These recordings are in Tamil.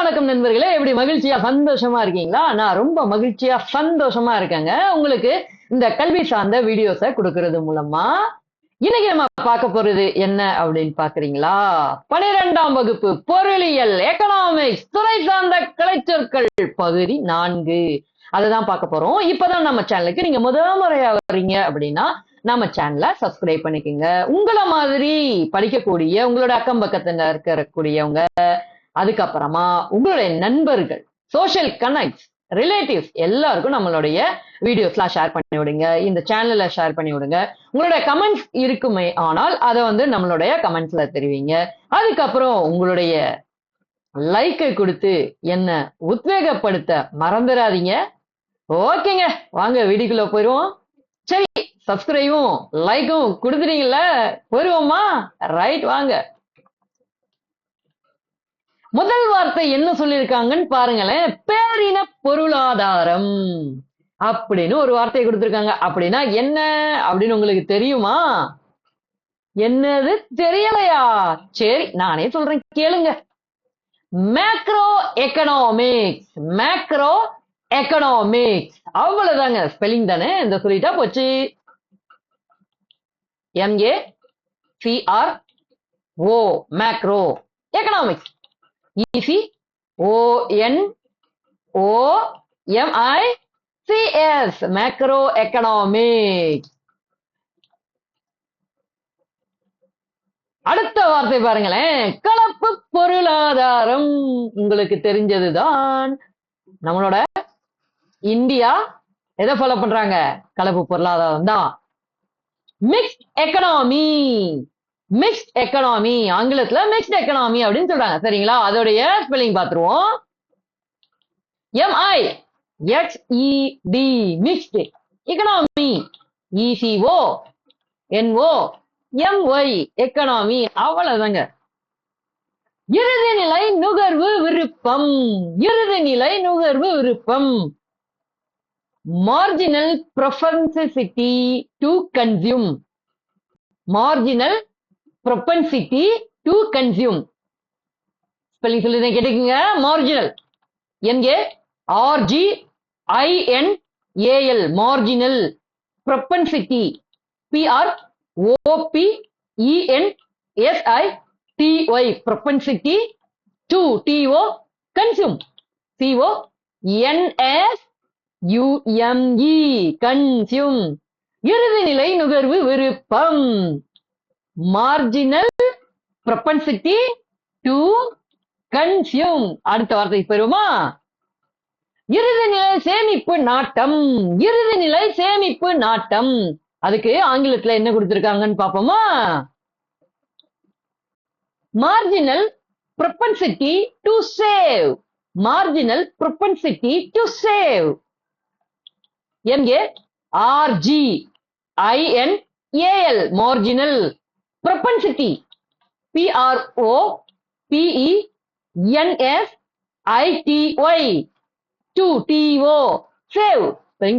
வணக்கம் நண்பர்களே, எப்படி மகிழ்ச்சியா சந்தோஷமா இருக்கீங்களா? நான் ரொம்ப மகிழ்ச்சியா சந்தோஷமா இருக்கேங்க. உங்களுக்கு இந்த கல்வி சார்ந்த வீடியோஸை கொடுக்கறது மூலமா இன்னைக்கு நம்ம பார்க்க போறது என்ன அப்படின்னு பாக்குறீங்களா? 12ஆம் வகுப்பு பொருளியல் எக்கனாமிக்ஸ் துறை சார்ந்த கலைச்சொற்கள் பகுதி 4 அததான் பார்க்க போறோம். இப்பதான் நம்ம சேனலுக்கு நீங்க முறையா வர்றீங்க அப்படின்னா நம்ம சேனலை சப்ஸ்கிரைப் பண்ணிக்கோங்க. உங்களை மாதிரி படிக்கக்கூடிய உங்களோட அக்கம் பக்கத்துல இருக்கக்கூடியவங்க, அதுக்கப்புறமா உங்களுடைய நண்பர்கள், சோஷியல் கனெக்ட்ஸ், ரிலேட்டிவ்ஸ் எல்லாருக்கும் நம்மளுடைய வீடியோஸ்லாம் ஷேர் பண்ணி விடுங்க. இந்த சேனல்ல ஷேர் பண்ணி விடுங்க. உங்களுடைய கமெண்ட்ஸ் இருக்குமே ஆனால் அதை நம்மளுடைய கமெண்ட்ஸ்ல தெரிவிங்க. அதுக்கப்புறம் உங்களுடைய லைக்கை கொடுத்து என்ன உத்வேகப்படுத்த மறந்துடாதீங்க. ஓகேங்க, வாங்க வீடியோக்குள்ள போயிருவோம். சரி, சப்ஸ்கிரைபும் லைக்கும் கொடுத்துட்டீங்கல்ல, போயிருவோமா? ரைட், வாங்க. முதல் வார்த்தை என்ன சொல்லியிருக்காங்கன்னு பாருங்களேன். பேரின பொருளாதாரம் அப்படின்னு ஒரு வார்த்தையை கொடுத்திருக்காங்க. அப்படின்னா என்ன அப்படின்னு உங்களுக்கு தெரியுமா? என்னது தெரியலையா? சரி, நானே சொல்றேன், கேளுங்க. Macro economics. மேக்ரோ எக்கனாமிக்ஸ் அவ்வளவுதாங்க. ஸ்பெல்லிங் தானே, இந்த சொல்லிட்டா போச்சு. MACRO macro economics. ECONOMICS macro economics. அடுத்த வார்த்தை பாருங்களேன், கலப்பு பொருளாதாரம். உங்களுக்கு தெரிஞ்சதுதான், நம்மளோட இந்தியா எதை ஃபாலோ பண்றாங்க? கலப்பு பொருளாதாரம் தான். Mixed economy. மிக்ஸ்ட் எக்கனாமி, ஆங்கிலத்துல மிக்ஸ்ட் எக்கனாமி அப்படின்னு சொல்றாங்க. சரிங்களா? அதோடைய ஸ்பெல்லிங் பார்த்துருவோம். MIXED mixed economy. ECONOMY economy அவ்வளவுதாங்க. இறுதிநிலை நுகர்வு விருப்பம். இறுதிநிலை நுகர்வு விருப்பம். Marginal propensity to consume. Marginal propensity to consume. Spelling சொல்லி கேட்டுக்கங்க. Marginal, MARGINAL marginal. propensity, PROPENSITY propensity to consume. CONSUME consume. இறுதிநிலை நுகர்வு விருப்பம். Marginal propensity to consume. அடுத்த வார்த்தை பெறுமா? இறுதிநிலை சேமிப்பு நாட்டம். இறுதிநிலை சேமிப்பு நாட்டம். அதுக்கு ஆங்கிலத்துல என்ன கொடுத்திருக்காங்கன்னு பாப்போமா? Marginal propensity to save. Marginal propensity to save. MARGINAL marginal. propensity, PROPENSITY to save.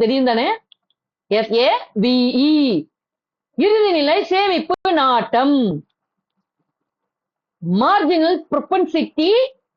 தெரியும் தானே? SAVE இறுதிநிலை சேமிப்பு நாட்டம். Marginal propensity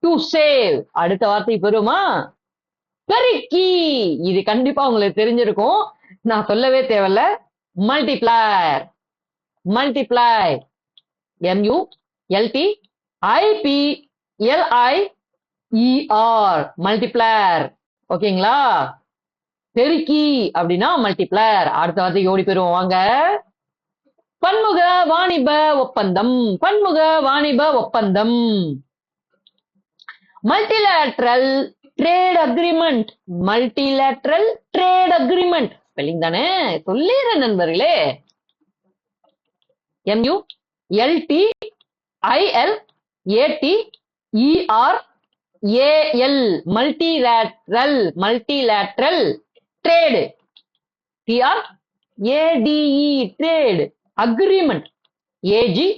to save. அடுத்த வார்த்தை பெறுமா? பெருக்கி. இது கண்டிப்பா உங்களுக்கு தெரிஞ்சிருக்கும், நான் சொல்லவே தேவையில்ல. மல்டிப்ளையர். மல்டிப்ளை. MULTIPLIER multiplier. ஓகேங்களா? பெருக்கி அப்படின்னா மல்டிப்ளையர். அடுத்த வார்த்தைக்கு ஓடி போயிருவோம், வாங்க. பன்முக வாணிப ஒப்பந்தம். பன்முக வாணிப ஒப்பந்தம். Multilateral trade agreement. Multilateral trade agreement. Spelling தானே, சொல்லிடுறேன் நண்பர்களே. MULTILATERAL multilateral. Multilateral trade. TRADE trade. Agreement. AGREMENT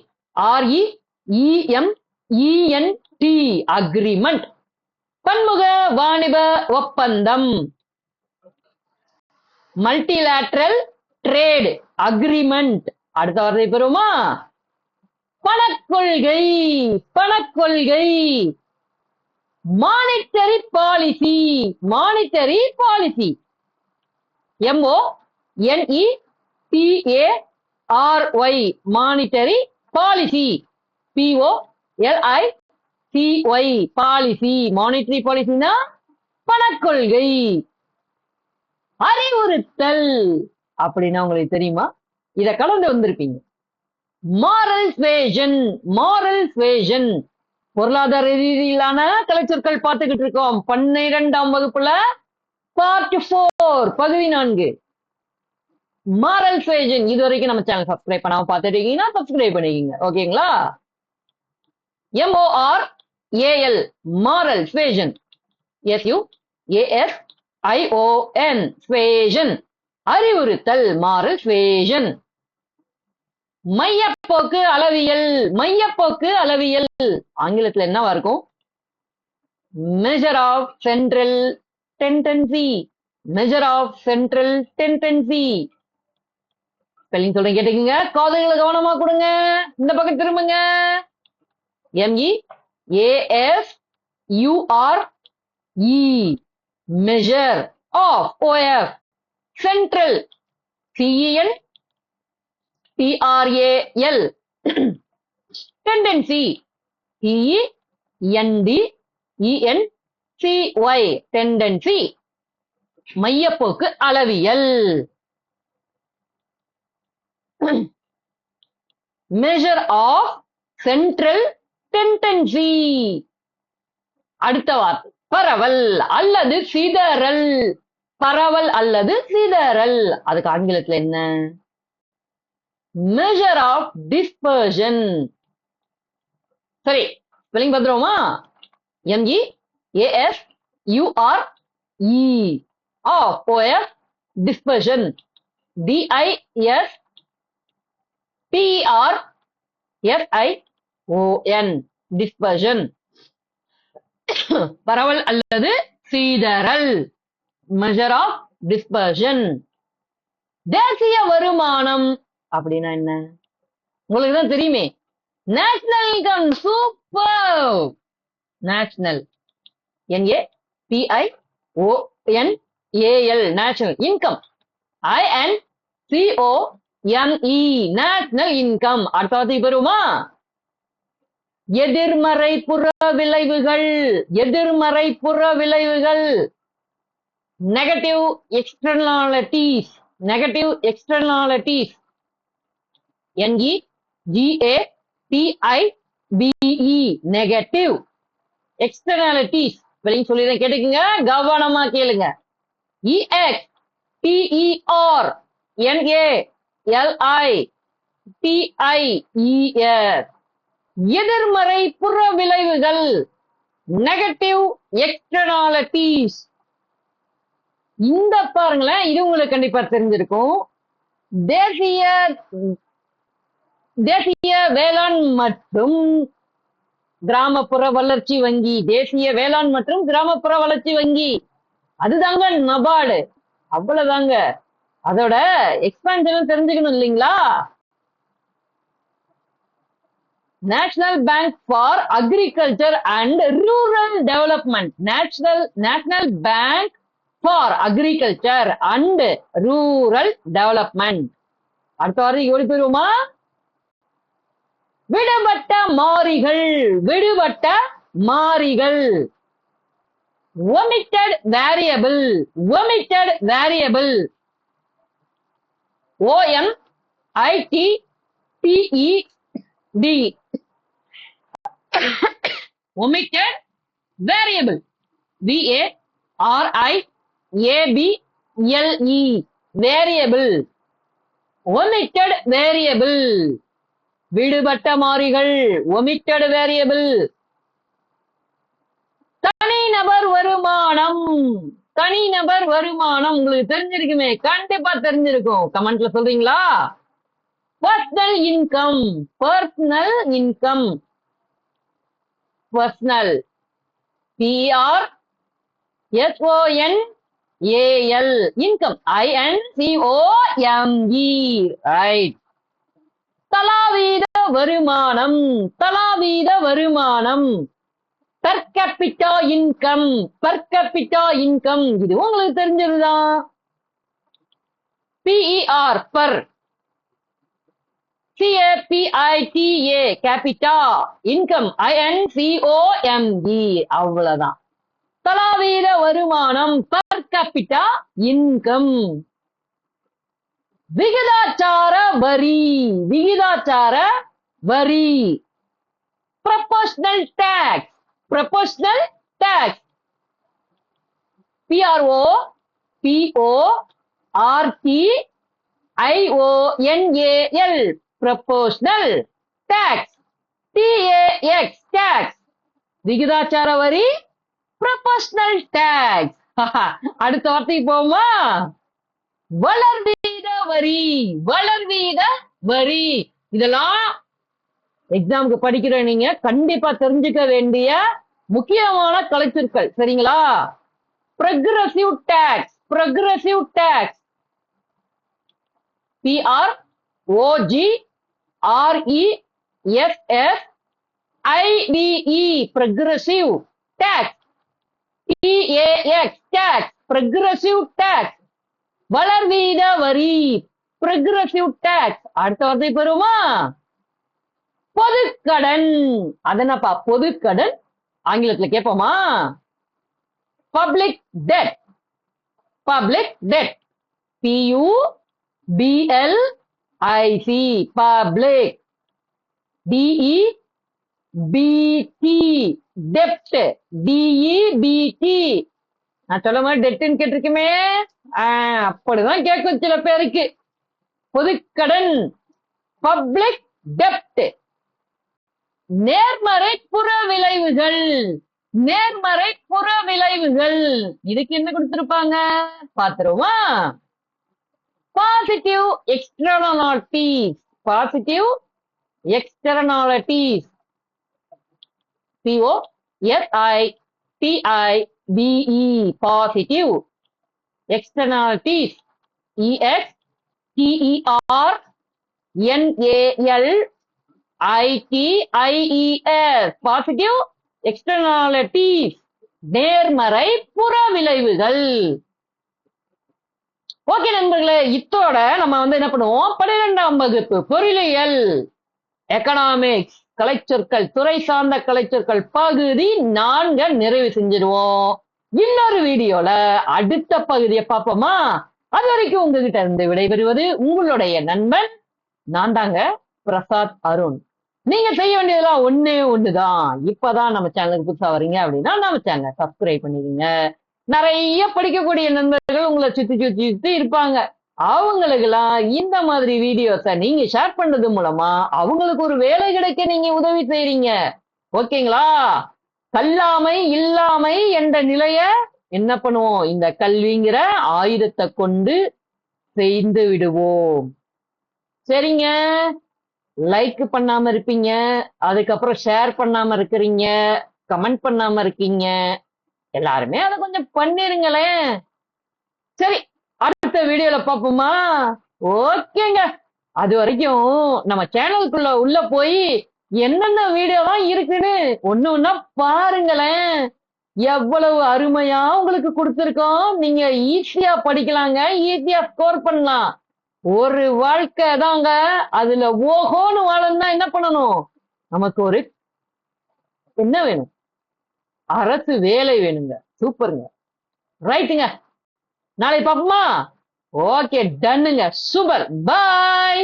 agreement. பன்முக வாணிப ஒப்பந்தம். Multilateral trade agreement. அடுத்த வார்த்தை பெறுமா? பணக்கொள்கை. பணக்கொள்கை. Monetary policy. Monetary policy. MONETARY monetary policy. POLICY policy. Monetary பாலிசினா பணக்கொள்கை. அறிவுறுத்தல் அப்படின்னா உங்களுக்கு தெரியுமா? இத கலந்து வந்திருப்பீங்க. Moral suasion. மாரல் சுவேஷன் பொருளாதார ரீதியிலான கலைச்சொற்கள் பார்த்துக்கிட்டு இருக்கோம். 12ஆம் வகுப்புல பார்ட் 4 பகுதி 4 மாரல் சுவேஷன். இது வரைக்கும் நம்ம சேனல் சப்ஸ்கிரைப் பண்ணாம பார்த்துட்டு இருக்கீங்கன்னா சப்ஸ்கிரைப் பண்ணிக்கீங்க. ஓகேங்களா? MORAL moral suasion. SUASION suasion அறிவுறுத்தல். Moral suasion. மையப்போக்கு அளவியல். மையப்போக்கு அளவியல் ஆங்கிலத்துல என்னவா இருக்கும்? Measure of central tendency. Measure of central tendency. Spelling சொல்றேன் கேட்டுக்கங்க. காதுகளை கவனமா கொடுங்க. இந்த பக்கம் திரும்புங்க. MEASURE measure of OF central CENTRAL tendency TENDENCY tendency மையப்போக்கு அளவியல். Measure of central tendency. அடுத்த வார்த்தை பரவல் அல்லது சிதறல். பரவல் அல்லது சிதறல் அதுக்கு ஆங்கிலத்துல என்ன? Measure of dispersion. சரி, ஸ்பெல்லிங் பண்றோமா? MEASURE of OF dispersion. DISPERSION dispersion பரவல் அல்லது சீதறல். Measure of dispersion. தேசிய வருமானம் அப்படின்னா என்ன? உங்களுக்கு தான் தெரியுமே. National income. Super. National NATIONAL national income. INCOME national income. அடுத்த வார்த்தை பெறுமா? எதிர்மறை புற விளைவுகள். எதிர்மறை புற விளைவுகள். Negative externalities. Negative externalities. NEGATIVE negative externalities. Spelling சொல்லிடுறேன் கேட்டுக்குங்க. கவனமா கேளுங்க. EXTERNALITIES எதிர்மறை புற விளைவுகள். Negative externalities. இந்த பாருங்களேன், இது உங்களுக்கு கண்டிப்பா தெரிஞ்சிருக்கும். தேசிய தேசிய வேளாண் மற்றும் கிராமப்புற வளர்ச்சி வங்கி. தேசிய வேளாண் மற்றும் கிராமப்புற வளர்ச்சி வங்கி அதுதாங்க நபார்டு. அவ்வளவுதாங்க. அதோட எக்ஸ்பான்ஷனும் தெரிஞ்சுக்கணும் இல்லைங்களா? National bank for agriculture and rural development. National bank for agriculture and rural development. அடுத்த வாரம் ஓடி போயிருவோமா? விடுபட்ட மாறிகள். விடுபட்ட மாறிகள். omitted variable. omitted variable. OMITTED omitted variable. VARIABLE variable. omitted variable. விடுபட்ட மாறிகள். omitted variable. தனிநபர் வருமானம். தனிநபர் வருமானம் உங்களுக்கு தெரிஞ்சிருக்குமே. கண்டிப்பா தெரிஞ்சிருக்கும். கமெண்ட்ல சொல்றீங்களா? Personal income. Personal income. Personal PERSONAL income. INCOME right. தலாவீத வருமானம். தலாவீத வருமானம். per capita income, per capita income இது உங்களுக்கு தெரிஞ்சதுதான். PER per, CAPITA capita, income INCOME அவ்வளவுதான். தலாவீத வருமானம் per capita income. விகிதாச்சார வரி, விகிதாச்சார வரி. proportional tax, proportional tax. PRO, PO, RT, IONAL, proportional tax. TAX, tax. விகிதாச்சார வரி, proportional tax. அடுத்த வார்த்தைக்கு போவோமா? வளர்வீத வரி, வளர்வீத வரி. இதெல்லாம் எக்ஸாமுக்கு படிக்கிற நீங்க கண்டிப்பா தெரிஞ்சுக்க வேண்டிய முக்கியமான கலைச்சொற்கள். சரிங்களா? progressive tax, progressive tax. PROGRESSIVE, progressive tax. TAX, tax, progressive tax. வளர்வீத வரி, progressive tax. அடுத்த வார்த்தை பெறுமா? பொதுக்கடன். அதனப்பா பொதுக்கடன் ஆங்கிலத்துல கேட்போமா? Public debt, public debt. PUBLIC, public. DEBT, டெப்ட், DEBT. நான் சொல்ல மாதிரி டெட்டுன்னு கேட்டிருக்குமே, அப்படிதான் கேட்கும் சில பேருக்கு. பொதுக்கடன், பப்ளிக் டெப்ட். நேர்மறை புற விளைவுகள், நேர்மறை புற விளைவுகள். இதுக்கு என்ன கொடுத்திருப்பாங்க பாத்துருவோமா? Positive externalities, positive externalities. POSITIVE, positive. Externalities, EXTERNALITIES, positive externalities, நேர்மறை புற விளைவுகள். ஓகே நண்பர்களே, இத்தோட நம்ம என்ன பண்ணுவோம்? 12ஆம் வகுப்பு பொருளியல் எக்கனாமிக்ஸ் கலைச்சொற்கள், துறை சார்ந்த கலைச்சொற்கள் பகுதி 4 நிறைவு செஞ்சிருவோம். இன்னொரு வீடியோல அடுத்த பகுதியை பார்ப்போமா? அது வரைக்கும் உங்ககிட்ட இருந்து விடைபெறுவது உங்களுடைய நண்பன் நான் தாங்க, பிரசாத் அருண். நீங்க செய்ய வேண்டியதெல்லாம் ஒண்ணே ஒண்ணுதான். இப்பதான் நம்ம சேனலுக்கு புதுசா வரீங்க அப்படின்னா நம்ம சேனலை சப்ஸ்கிரைப் பண்ணிடுங்க. நிறைய படிக்கக்கூடிய நண்பர்கள் உங்களை சுத்தி சுத்தி சுத்தி இருப்பாங்க. அவங்களுக்கெல்லாம் இந்த மாதிரி வீடியோஸை நீங்க ஷேர் பண்றது மூலமா அவங்களுக்கு ஒரு வேலை கிடைக்க நீங்க உதவி செய்றீங்க. ஓகேங்களா? கல்லாமை இல்லாமை என்ற நிலைய என்ன பண்ணுவோம்? இந்த கல்விங்கிற ஆயுதத்தை கொண்டு செய்து விடுவோம். சரிங்க. லைக் பண்ணாம இருப்பீங்க, அதுக்கப்புறம் ஷேர் பண்ணாம இருக்கிறீங்க, கமெண்ட் பண்ணாம இருக்கீங்க. எல்லாருமே அதை கொஞ்சம் பண்ணிருங்களேன். சரி, அடுத்த வீடியோல பார்ப்போமா? ஓகேங்க. அது வரைக்கும் நம்ம சேனலுக்குள்ள உள்ள போய் என்னென்ன வீடியோலாம் இருக்குன்னு ஒண்ணு ஒண்ணா பாருங்களேன். எவ்வளவு அருமையா உங்களுக்கு கொடுத்திருக்கோம். நீங்க ஈஸியா படிக்கலாங்க, ஈஸியா ஸ்கோர் பண்ணலாம். ஒரு வாழ்க்கை தாங்க, அதுல ஓஹோன்னு வாழணும்னா என்ன பண்ணணும்? நமக்கு ஒரு என்ன வேணும்? அரசு வேலை வேணுங்க. சூப்பருங்க. ரைட்டுங்க. நாளை பார்ப்போமா? ஓகே, டன்னுங்க. சூப்பர். பாய்.